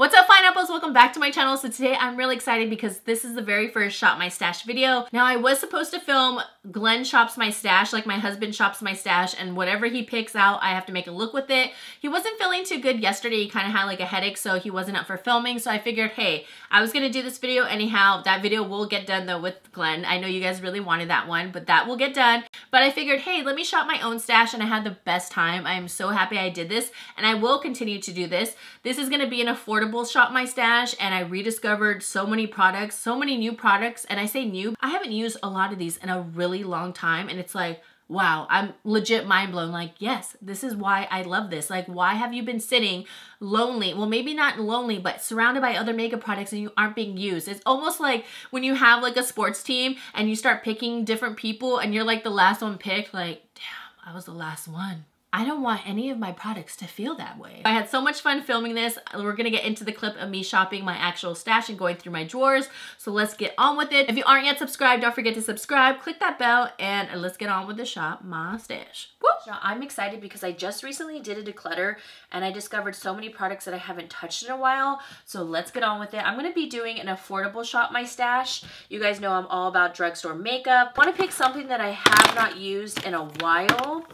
What's up, Pineapples? Welcome back to my channel. So today I'm really excited because this is the very first Shop My Stash video. Now I was supposed to film Glenn shops my stash, like my husband shops my stash, and whatever he picks out, I have to make a look with it. He wasn't feeling too good yesterday. He kind of had like a headache, so he wasn't up for filming. So I figured, hey, I was gonna do this video anyhow. That video will get done though with Glenn. I know you guys really wanted that one, but that will get done. But I figured, hey, let me shop my own stash, and I had the best time. I am so happy I did this, and I will continue to do this. This is gonna be an affordable Shop My Stash, and I rediscovered so many products, so many new products. And I say new, I haven't used a lot of these in a really long time, and it's like, wow, I'm legit mind blown. Like, yes, this is why I love this. Like, why have you been sitting lonely? Well, maybe not lonely, but surrounded by other makeup products and you aren't being used. It's almost like when you have like a sports team and you start picking different people and you're like the last one picked, like, damn, I was the last one. I don't want any of my products to feel that way. I had so much fun filming this. We're gonna get into the clip of me shopping my actual stash and going through my drawers. So let's get on with it. If you aren't yet subscribed, don't forget to subscribe, click that bell, and let's get on with the Shop My Stash. Woo! Now, I'm excited because I just recently did a declutter and I discovered so many products that I haven't touched in a while. So let's get on with it. I'm gonna be doing an affordable Shop My Stash. You guys know I'm all about drugstore makeup. I wanna pick something that I have not used in a while.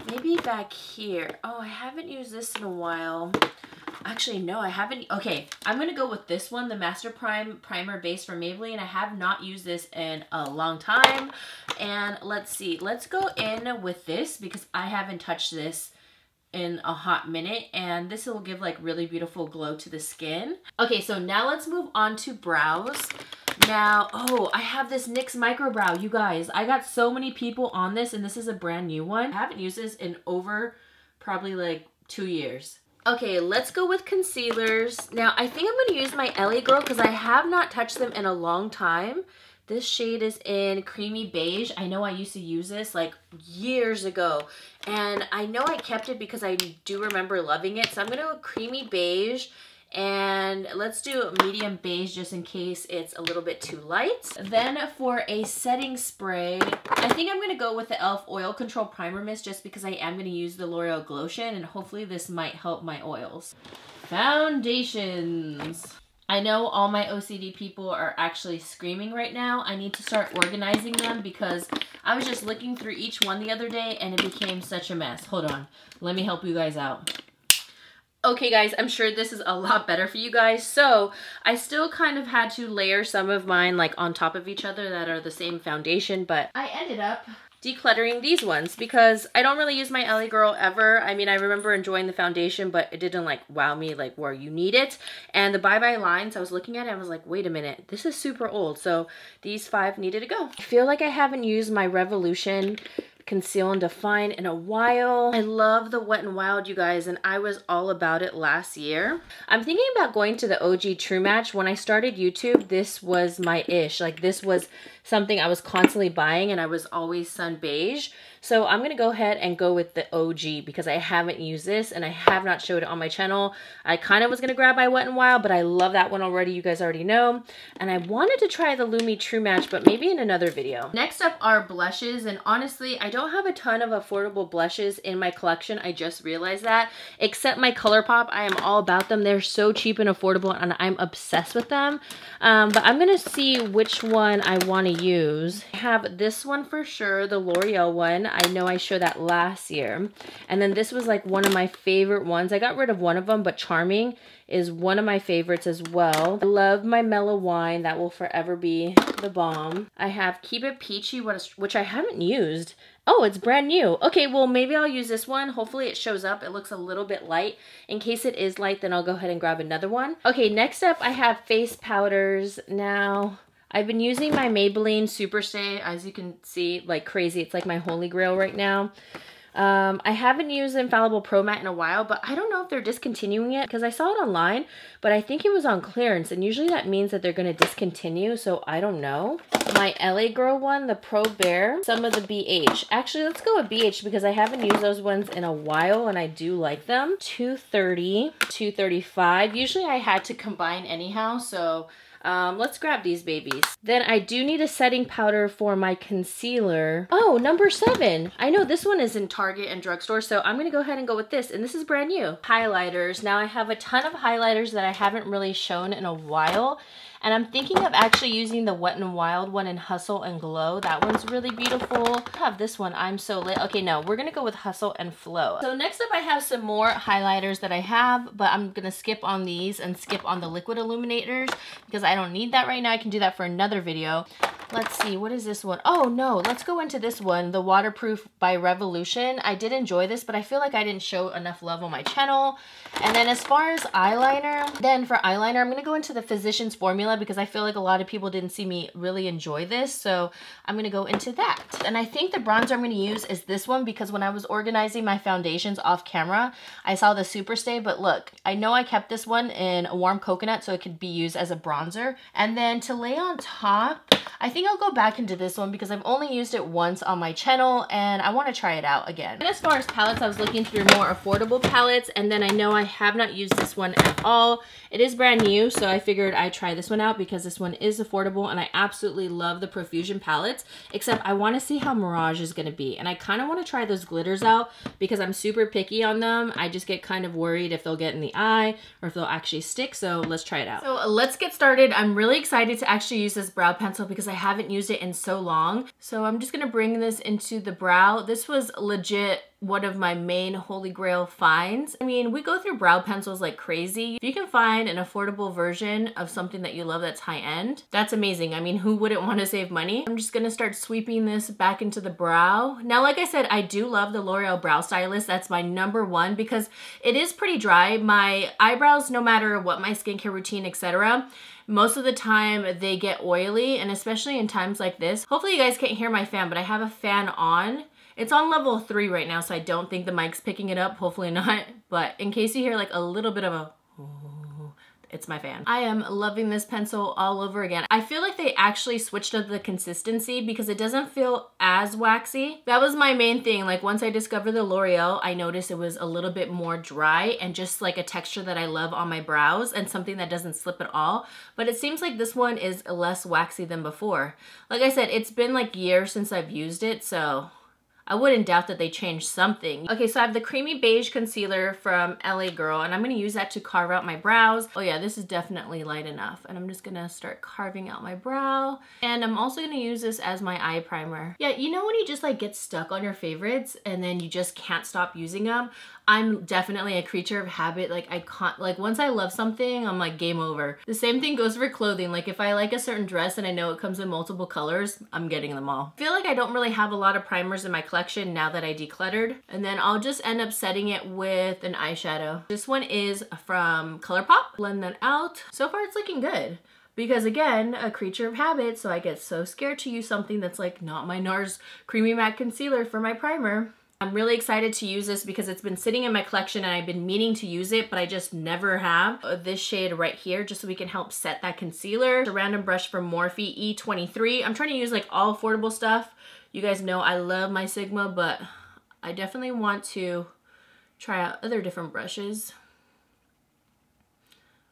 Maybe back here. Oh, I haven't used this in a while. Actually, no, I haven't. Okay, I'm gonna go with this one, the Master Primer Base from Maybelline. I have not used this in a long time. And let's see, let's go in with this because I haven't touched this in a hot minute, and this will give like really beautiful glow to the skin. Okay, so now let's move on to brows. Now, oh, I have this NYX Micro Brow, you guys. I got so many people on this, and this is a brand new one. I haven't used this in over probably like 2 years. Okay, let's go with concealers. Now, I think I'm gonna use my LA Girl because I have not touched them in a long time. This shade is in Creamy Beige. I know I used to use this like years ago, and I know I kept it because I do remember loving it. So I'm gonna go Creamy Beige, and let's do medium beige just in case it's a little bit too light. Then for a setting spray, I think I'm gonna go with the e.l.f. Oil Control Primer Mist just because I am gonna use the L'Oreal Glotion, and hopefully this might help my oils. Foundations. I know all my OCD people are actually screaming right now. I need to start organizing them because I was just looking through each one the other day and it became such a mess. Hold on, let me help you guys out. Okay guys, I'm sure this is a lot better for you guys. So I still kind of had to layer some of mine like on top of each other that are the same foundation, but I ended up decluttering these ones because I don't really use my LA Girl ever. I mean, I remember enjoying the foundation, but it didn't like wow me like where you need it. And the Bye Bye lines, I was looking at it, I was like, wait a minute, this is super old. So these 5 needed to go. I feel like I haven't used my Revolution Conceal and Define in a while. I love the Wet n Wild, you guys, and I was all about it last year. I'm thinking about going to the OG True Match. When I started YouTube, this was my ish. Like, this was something I was constantly buying, and I was always Sun Beige. So I'm gonna go ahead and go with the OG because I haven't used this and I have not showed it on my channel. I kind of was gonna grab my Wet n Wild, but I love that one already, you guys already know. And I wanted to try the Lumi True Match, but maybe in another video. Next up are blushes, and honestly, I don't have a ton of affordable blushes in my collection. I just realized that, except my ColourPop. I am all about them. They're so cheap and affordable, and I'm obsessed with them. But I'm gonna see which one I wanna use. I have this one for sure, the L'Oreal one. I know I showed that last year. And then this was like one of my favorite ones. I got rid of one of them, but Charming is one of my favorites as well. I love my Mellow Wine. That will forever be the bomb. I have Keep It Peachy, which I haven't used. Oh, it's brand new. Okay, well, maybe I'll use this one. Hopefully it shows up. It looks a little bit light. In case it is light, then I'll go ahead and grab another one. Okay, next up, I have face powders. Now, I've been using my Maybelline Superstay, as you can see, like crazy. It's like my holy grail right now. I haven't used Infallible Pro Matte in a while, but I don't know if they're discontinuing it because I saw it online, but I think it was on clearance, and usually that means that they're going to discontinue, so I don't know. My LA Girl one, the Pro Bare, some of the BH. Actually, let's go with BH because I haven't used those ones in a while, and I do like them. $230, $235. Usually I had to combine anyhow, so Let's grab these babies. Then I do need a setting powder for my concealer. Oh, number 7. I know this one is in Target and drugstore, so I'm gonna go ahead and go with this, and this is brand new. Highlighters. Now I have a ton of highlighters that I haven't really shown in a while, and I'm thinking of actually using the Wet n Wild one in Hustle and Glow. That one's really beautiful. I have this one, I'm So Lit. Okay, no, we're gonna go with Hustle and Flow. So next up I have some more highlighters that I have, but I'm gonna skip on these and skip on the liquid illuminators because I don't need that right now. I can do that for another video. Let's see, what is this one? Oh no, let's go into this one, the Waterproof by Revolution. I did enjoy this, but I feel like I didn't show enough love on my channel. And then as far as eyeliner, I'm gonna go into the Physicians Formula because I feel like a lot of people didn't see me really enjoy this, so I'm gonna go into that. And I think the bronzer I'm gonna use is this one because when I was organizing my foundations off camera, I saw the Superstay, but look, I know I kept this one in a warm coconut so it could be used as a bronzer. And then to lay on top, I think I'll go back into this one because I've only used it once on my channel and I want to try it out again. And as far as palettes, I was looking through more affordable palettes, and then I know I have not used this one at all. It is brand new, so I figured I'd try this one out because this one is affordable and I absolutely love the Perfusion Palettes, except I want to see how Mirage is going to be. And I kind of want to try those glitters out because I'm super picky on them. I just get kind of worried if they'll get in the eye or if they'll actually stick, so let's try it out. So let's get started. I'm really excited to actually use this brow pencil because I haven't used it in so long. So I'm just gonna bring this into the brow. This was legit one of my main holy grail finds. I mean, we go through brow pencils like crazy. If you can find an affordable version of something that you love that's high end, that's amazing. I mean, who wouldn't want to save money? I'm just gonna start sweeping this back into the brow. Now, like I said, I do love the L'Oreal Brow Stylist. That's my #1 because it is pretty dry. My eyebrows, no matter what my skincare routine, etc., most of the time they get oily, and especially in times like this. Hopefully you guys can't hear my fan, but I have a fan on. It's on level 3 right now, so I don't think the mic's picking it up. Hopefully not. But in case you hear like a little bit of a, it's my fan. I am loving this pencil all over again. I feel like they actually switched up the consistency because it doesn't feel as waxy. That was my main thing. Like once I discovered the L'Oreal, I noticed it was a little bit more dry and just like a texture that I love on my brows and something that doesn't slip at all. But it seems like this one is less waxy than before. Like I said, it's been like years since I've used it, so I wouldn't doubt that they changed something. Okay, so I have the Creamy Beige Concealer from LA Girl, and I'm gonna use that to carve out my brows. Oh yeah, this is definitely light enough. And I'm just gonna start carving out my brow. And I'm also gonna use this as my eye primer. Yeah, you know when you just like get stuck on your favorites and then you just can't stop using them? I'm definitely a creature of habit. Like I can't, like once I love something, I'm like game over. The same thing goes for clothing. Like if I like a certain dress and I know it comes in multiple colors, I'm getting them all. I feel like I don't really have a lot of primers in my collection now that I decluttered. And then I'll just end up setting it with an eyeshadow. This one is from ColourPop. Blend that out. So far it's looking good. Because again, a creature of habit, so I get so scared to use something that's like not my Nars Creamy Matte Concealer for my primer. I'm really excited to use this because it's been sitting in my collection and I've been meaning to use it, but I just never have. This shade right here, just so we can help set that concealer. A random brush from Morphe E23. I'm trying to use like all affordable stuff. You guys know I love my Sigma, but I definitely want to try out other different brushes.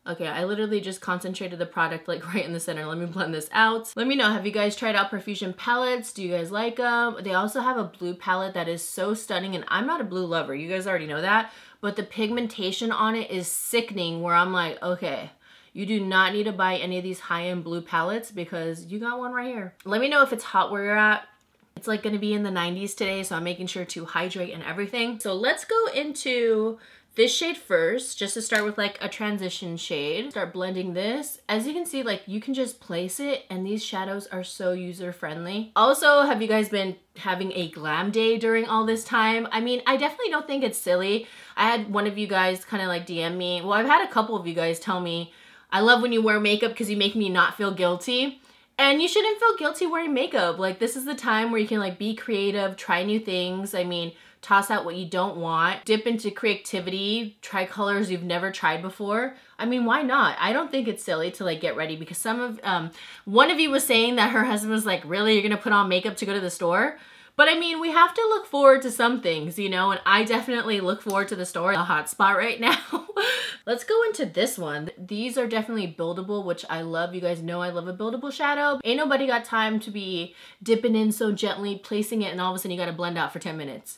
Okay, I literally just concentrated the product like right in the center. Let me blend this out. Let me know, have you guys tried out Perfusion palettes? Do you guys like them? They also have a blue palette that is so stunning, and I'm not a blue lover. You guys already know that, but the pigmentation on it is sickening where I'm like, okay, you do not need to buy any of these high-end blue palettes because you got one right here. Let me know if it's hot where you're at. It's like gonna be in the 90s today, so I'm making sure to hydrate and everything. So let's go into this shade first, just to start with like a transition shade. Start blending this. As you can see, like you can just place it and these shadows are so user friendly. Also, have you guys been having a glam day during all this time? I mean, I definitely don't think it's silly. I had one of you guys kind of like DM me. Well, I've had a couple of you guys tell me, I love when you wear makeup because you make me not feel guilty. And you shouldn't feel guilty wearing makeup. Like this is the time where you can like be creative, try new things. I mean, toss out what you don't want, dip into creativity, try colors you've never tried before. I mean, why not? I don't think it's silly to like get ready because one of you was saying that her husband was like, really, you're gonna put on makeup to go to the store? But I mean, we have to look forward to some things, you know, and I definitely look forward to the store, a hot spot right now. Let's go into this one. These are definitely buildable, which I love. You guys know I love a buildable shadow. Ain't nobody got time to be dipping in so gently, placing it, and all of a sudden you gotta blend out for 10 minutes.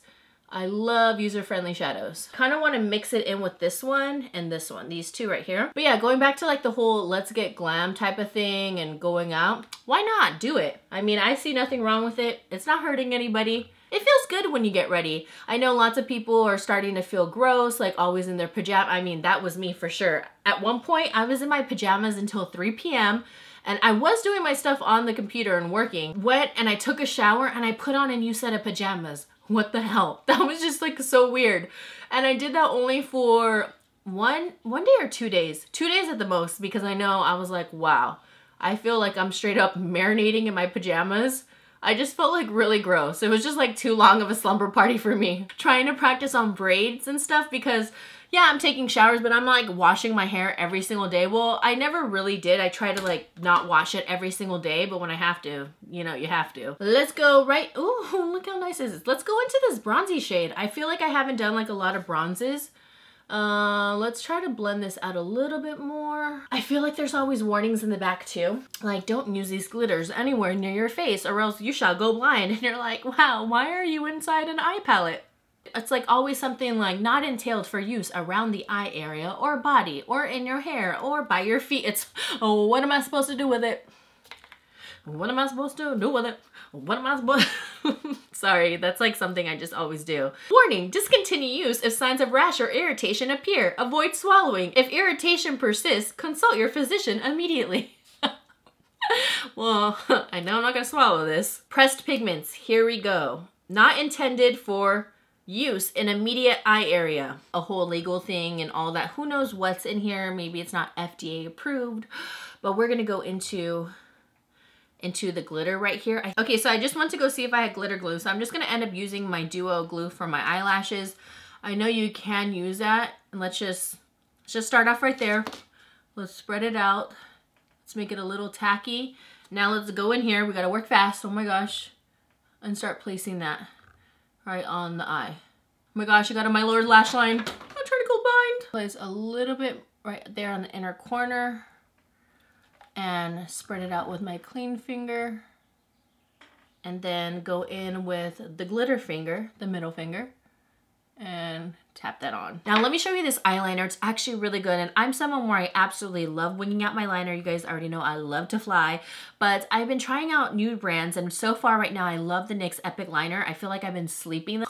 I love user-friendly shadows. Kind of want to mix it in with this one and this one, these two right here. But yeah, going back to like the whole let's get glam type of thing and going out, why not do it? I mean, I see nothing wrong with it. It's not hurting anybody. It feels good when you get ready. I know lots of people are starting to feel gross, like always in their pajamas. I mean, that was me for sure. At one point, I was in my pajamas until 3 p.m. and I was doing my stuff on the computer and working. Wet, and I took a shower and I put on a new set of pajamas. What the hell? That was just like so weird. And I did that only for one day or 2 days. 2 days at the most, because I know I was like, wow, I feel like I'm straight up marinating in my pajamas. I just felt like really gross. It was just like too long of a slumber party for me. Trying to practice on braids and stuff because yeah, I'm taking showers, but I'm like washing my hair every single day. Well, I never really did. I try to like not wash it every single day, but when I have to, you know, you have to. Let's go right, ooh, look how nice this is. Let's go into this bronzy shade. I feel like I haven't done like a lot of bronzes. Let's try to blend this out a little bit more. I feel like there's always warnings in the back too. Like, don't use these glitters anywhere near your face or else you shall go blind. And you're like, wow, why are you inside an eye palette? It's like always something like not entailed for use around the eye area or body or in your hair or by your feet. It's, oh, what am I supposed to do with it? What am I supposed to do with it? What am I supposed to? Sorry, that's like something I just always do. Warning, discontinue use if signs of rash or irritation appear. Avoid swallowing. If irritation persists, consult your physician immediately. Well, I know I'm not gonna swallow this. Pressed pigments, here we go. Not intended for use in immediate eye area. A whole legal thing and all that. Who knows what's in here? Maybe it's not FDA approved, but we're gonna go into the glitter right here. Okay, so I just went to go see if I had glitter glue, so I'm just gonna end up using my duo glue for my eyelashes. I know you can use that, and let's just start off right there. Let's spread it out. Let's make it a little tacky. Now let's go in here. We gotta work fast, oh my gosh, and start placing that right on the eye. Oh my gosh, I got on my lower lash line. I'm trying to go blind. Place a little bit right there on the inner corner and spread it out with my clean finger. And then go in with the glitter finger, the middle finger, and tap that on. Now let me show you this eyeliner. It's actually really good, and I'm someone where I absolutely love winging out my liner. You guys already know I love to fly, but I've been trying out new brands, and so far right now I love the NYX Epic Liner. I feel like I've been sleeping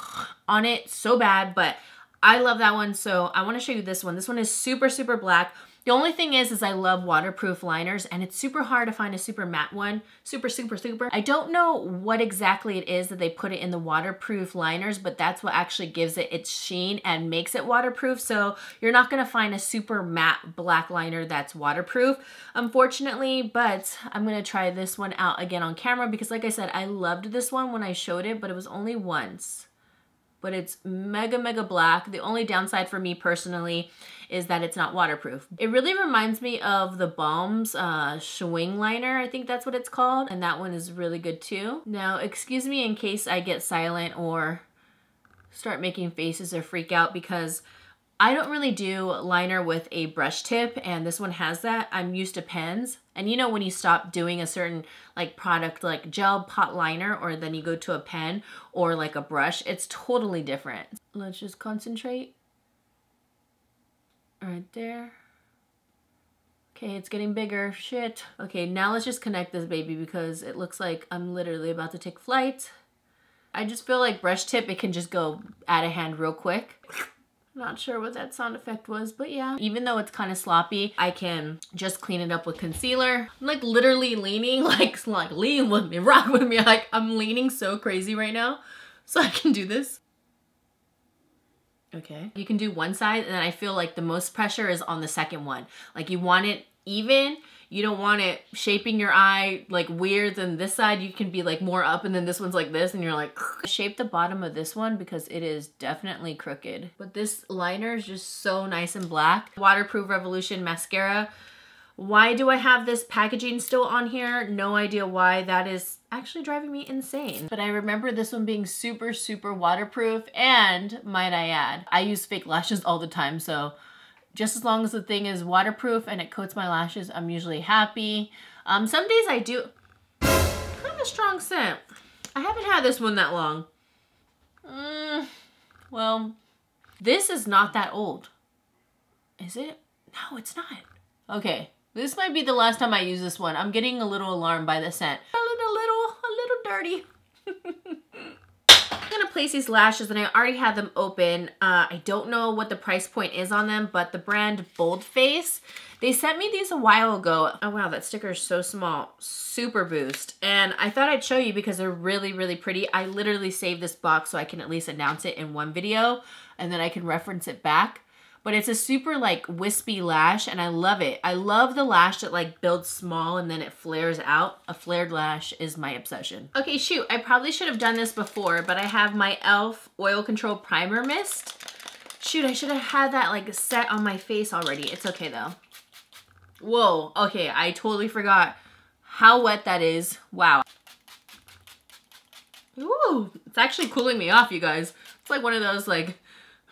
on it so bad, but I love that one, so I want to show you this one. This one is super, super black. The only thing is I love waterproof liners, and it's super hard to find a super matte one. Super, super, super. I don't know what exactly it is that they put it in the waterproof liners, but that's what actually gives it its sheen and makes it waterproof. So you're not gonna find a super matte black liner that's waterproof, unfortunately, but I'm gonna try this one out again on camera because like I said, I loved this one when I showed it, but it was only once. But it's mega, mega black. The only downside for me personally is that it's not waterproof. It really reminds me of the Balm's Swing Liner, I think that's what it's called. And that one is really good too. Now, excuse me in case I get silent or start making faces or freak out because I don't really do liner with a brush tip, and this one has that. I'm used to pens. And you know when you stop doing a certain like product like gel pot liner or then you go to a pen or like a brush, it's totally different. Let's just concentrate. Right there. Okay, it's getting bigger, shit. Okay, now let's just connect this baby because it looks like I'm literally about to take flight. I just feel like brush tip, it can just go out of hand real quick. Not sure what that sound effect was, but yeah. Even though it's kind of sloppy, I can just clean it up with concealer. I'm like literally leaning, like lean with me, rock with me. Like I'm leaning so crazy right now so I can do this. Okay. You can do one side and then I feel like the most pressure is on the second one. Like you want it even. You don't want it shaping your eye like weird, then this side you can be like more up and then this one's like this and you're like shape the bottom of this one because it is definitely crooked. But this liner is just so nice and black. Waterproof Revolution mascara. Why do I have this packaging still on here? No idea why. That is actually driving me insane. But I remember this one being super, super waterproof, and might I add, I use fake lashes all the time, so just as long as the thing is waterproof and it coats my lashes, I'm usually happy. Some days I do, kind of strong scent. I haven't had this one that long. Well, this is not that old. Is it? No, it's not. Okay, this might be the last time I use this one. I'm getting a little alarmed by the scent. A little dirty. I'm gonna place these lashes, and I already have them open. I don't know what the price point is on them, but the brand Boldface, they sent me these a while ago. Oh wow, that sticker is so small. Super boost. And I thought I'd show you because they're really, really pretty. I literally saved this box so I can at least announce it in one video, and then I can reference it back. But it's a super like wispy lash, and I love it. I love the lash that like builds small and then it flares out. A flared lash is my obsession. Okay, shoot, I probably should have done this before, but I have my e.l.f. Oil Control Primer Mist. Shoot, I should have had that like set on my face already. It's okay though. Whoa, okay, I totally forgot how wet that is. Wow. Ooh, it's actually cooling me off, you guys. It's like one of those like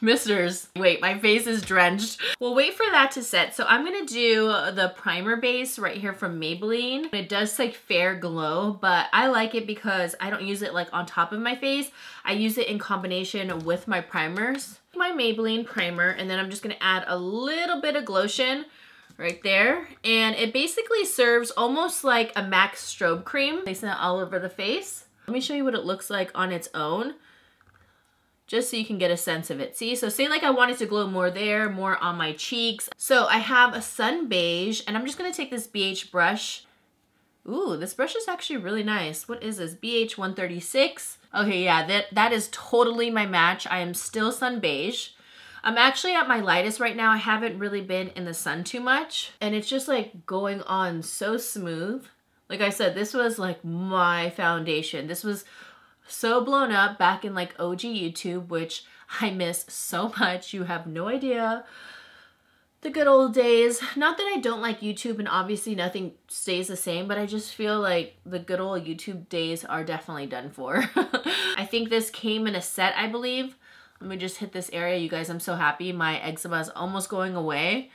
misters. Wait, my face is drenched. We'll wait for that to set. So I'm gonna do the primer base right here from Maybelline. It does like Fair Glow, but I like it because I don't use it like on top of my face. I use it in combination with my primers. My Maybelline primer, and then I'm just gonna add a little bit of Glotion right there. And it basically serves almost like a MAC strobe cream. Placing it all over the face. Let me show you what it looks like on its own, just so you can get a sense of it. See, so say like I wanted to glow more there, more on my cheeks. So I have a Sun Beige, and I'm just gonna take this BH brush. Ooh, this brush is actually really nice. What is this? BH 136. Okay, yeah, that is totally my match. I am still Sun Beige. I'm actually at my lightest right now. I haven't really been in the sun too much, and it's just like going on so smooth. Like I said, this was like my foundation. This was so blown up back in like OG YouTube, which I miss so much. You have no idea. The good old days. Not that I don't like YouTube, and obviously nothing stays the same, but I just feel like the good old YouTube days are definitely done for. I think this came in a set, I believe. Let me just hit this area. You guys, I'm so happy. My eczema is almost going away,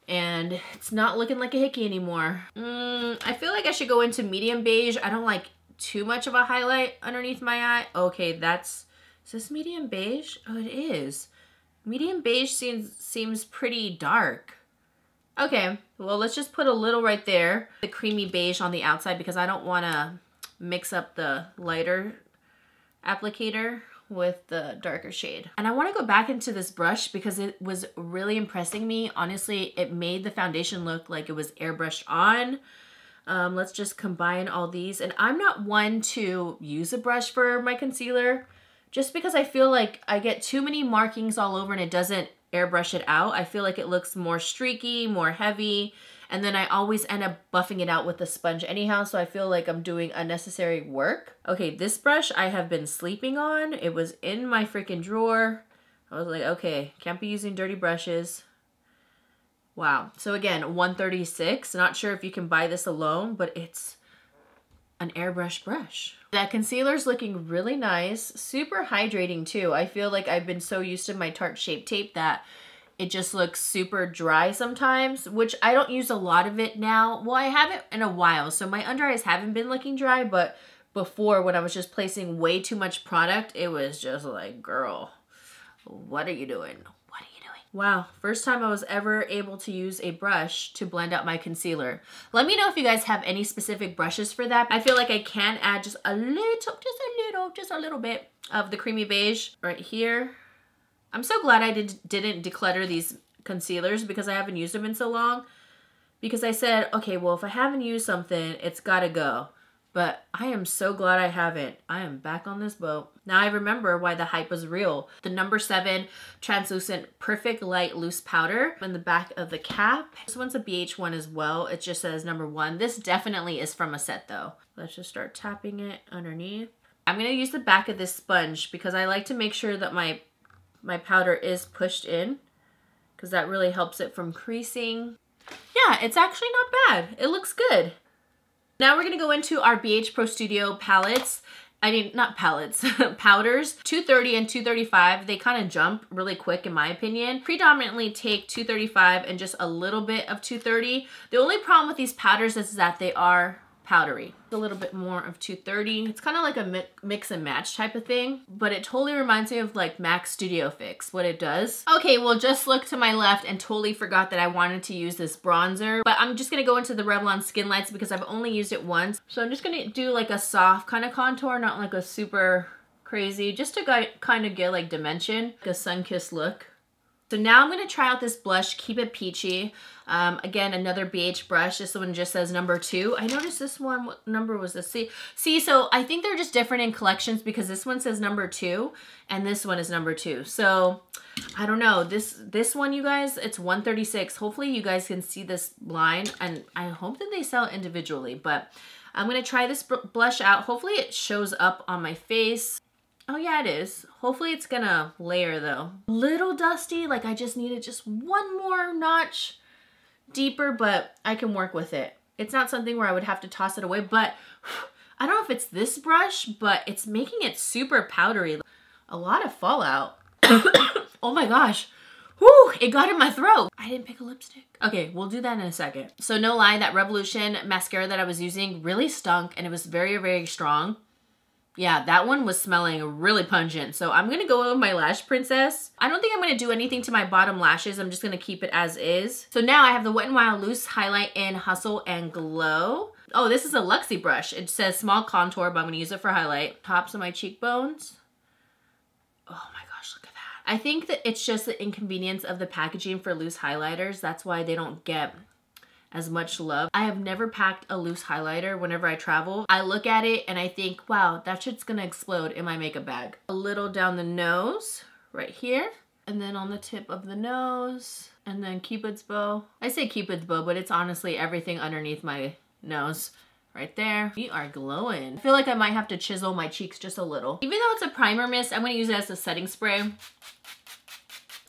and it's not looking like a hickey anymore. I feel like I should go into medium beige. I don't like too much of a highlight underneath my eye. Okay, is this medium beige? Oh, it is. Medium beige seems pretty dark. Okay, well, let's just put a little right there. The creamy beige on the outside, because I don't want to mix up the lighter applicator with the darker shade. And I want to go back into this brush because it was really impressing me. Honestly, it made the foundation look like it was airbrushed on. Let's just combine all these. And I'm not one to use a brush for my concealer, just because I feel like I get too many markings all over and it doesn't airbrush it out. I feel like it looks more streaky, more heavy, and then I always end up buffing it out with a sponge anyhow, so I feel like I'm doing unnecessary work. Okay, this brush I have been sleeping on. It was in my freaking drawer. I was like, okay, can't be using dirty brushes. Wow. So again, 136. Not sure if you can buy this alone, but it's an airbrush brush. That concealer's looking really nice. Super hydrating too. I feel like I've been so used to my Tarte Shape Tape that it just looks super dry sometimes, which I don't use a lot of it now. Well, I haven't in a while, so my under eyes haven't been looking dry, but before, when I was just placing way too much product, it was just like, girl, what are you doing? Wow, first time I was ever able to use a brush to blend out my concealer. Let me know if you guys have any specific brushes for that. I feel like I can add just a little bit of the creamy beige right here. I'm so glad I didn't declutter these concealers because I haven't used them in so long. Because I said, okay, well, if I haven't used something, it's gotta go. But I am so glad I haven't. I am back on this boat. Now I remember why the hype was real. The number 7 translucent perfect light loose powder in the back of the cap. This one's a BH one as well. It just says number 1. This definitely is from a set though. Let's just start tapping it underneath. I'm gonna use the back of this sponge because I like to make sure that my powder is pushed in, because that really helps it from creasing. Yeah, it's actually not bad. It looks good. Now we're gonna go into our Beige Pro Studio palettes. I mean, not palettes, powders. 230 and 235, they kind of jump really quick in my opinion. Predominantly take 235 and just a little bit of 230. The only problem with these powders is that they are powdery. A little bit more of 230. It's kind of like a mix and match type of thing, but it totally reminds me of like MAC Studio Fix, what it does. Okay, well, just look to my left and totally forgot that I wanted to use this bronzer, but I'm just gonna go into the Revlon Skin Lights because I've only used it once. So I'm just gonna do like a soft kind of contour, not like a super crazy, just to kind of get like dimension, like a sun-kissed look. So now I'm gonna try out this blush, Keep It Peachy. Again, another BH brush. This one just says number 2. I noticed this one, what number was this? See, so I think they're just different in collections because this one says number 2 and this one is number 2. So I don't know, this one, you guys, it's 136. Hopefully you guys can see this line, and I hope that they sell individually, but I'm gonna try this blush out. Hopefully it shows up on my face. Oh yeah, it is. Hopefully it's gonna layer though. Little dusty, like I just needed just one more notch deeper, but I can work with it. It's not something where I would have to toss it away, but I don't know if it's this brush, but it's making it super powdery. A lot of fallout. Oh my gosh. Whew, it got in my throat. I didn't pick a lipstick. Okay, we'll do that in a second. So no lie, that Revolution mascara that I was using really stunk and it was very, very strong. Yeah, that one was smelling really pungent. So I'm gonna go with my Lash Princess. I don't think I'm gonna do anything to my bottom lashes. I'm just gonna keep it as is. So now I have the Wet n Wild Loose Highlight in Hustle and Glow. Oh, this is a Luxie brush. It says small contour, but I'm gonna use it for highlight. Tops of my cheekbones. Oh my gosh, look at that. I think that it's just the inconvenience of the packaging for loose highlighters. That's why they don't get as much love. I have never packed a loose highlighter whenever I travel. I look at it and I think, wow, that shit's gonna explode in my makeup bag. A little down the nose, right here. And then on the tip of the nose. And then Cupid's bow. I say Cupid's bow, but it's honestly everything underneath my nose. Right there. We are glowing. I feel like I might have to chisel my cheeks just a little. Even though it's a primer mist, I'm gonna use it as a setting spray.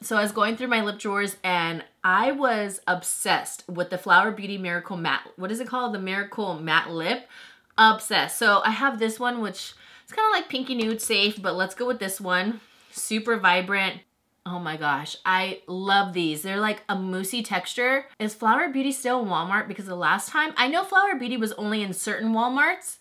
So I was going through my lip drawers and I was obsessed with the Flower Beauty Miracle Matte. What is it called? The Miracle Matte Lip. Obsessed. So I have this one, which is kind of like pinky nude safe, but let's go with this one. Super vibrant. Oh my gosh, I love these. They're like a moussey texture. Is Flower Beauty still in Walmart? Because the last time, I know Flower Beauty was only in certain Walmarts,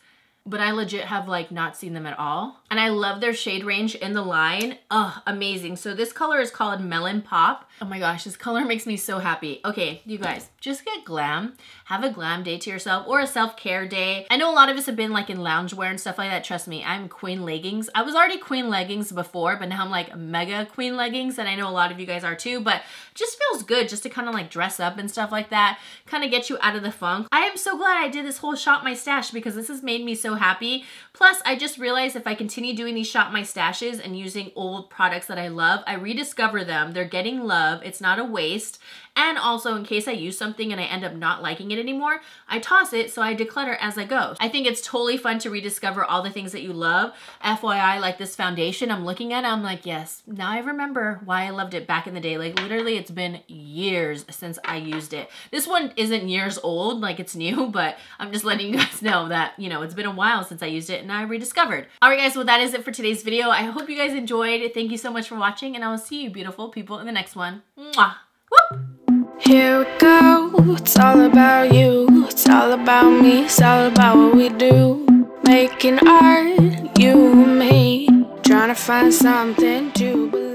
but I legit have like not seen them at all. And I love their shade range in the line. Oh, amazing. So this color is called Melon Pop. Oh my gosh, this color makes me so happy. Okay, you guys, just get glam. Have a glam day to yourself or a self-care day. I know a lot of us have been like in loungewear and stuff like that. Trust me, I'm queen leggings. I was already queen leggings before, but now I'm like mega queen leggings, and I know a lot of you guys are too, but it just feels good just to kind of like dress up and stuff like that, kind of get you out of the funk. I am so glad I did this whole Shop My Stash because this has made me so happy. Plus, I just realized if I continue doing these Shop My Stashes and using old products that I love, I rediscover them. They're getting love. It's not a waste. And also, in case I use something and I end up not liking it anymore, I toss it so I declutter as I go. I think it's totally fun to rediscover all the things that you love. FYI, like this foundation, I'm looking at it, I'm like, yes, now I remember why I loved it back in the day. Like literally, it's been years since I used it. This one isn't years old, like it's new, but I'm just letting you guys know that, you know, it's been a while since I used it and I rediscovered. All right, guys, well, that is it for today's video. I hope you guys enjoyed. Thank you so much for watching, and I will see you beautiful people in the next one. Mwah! Whoop! Here we go, it's all about you, it's all about me, it's all about what we do. Making art, you and me, trying to find something to believe.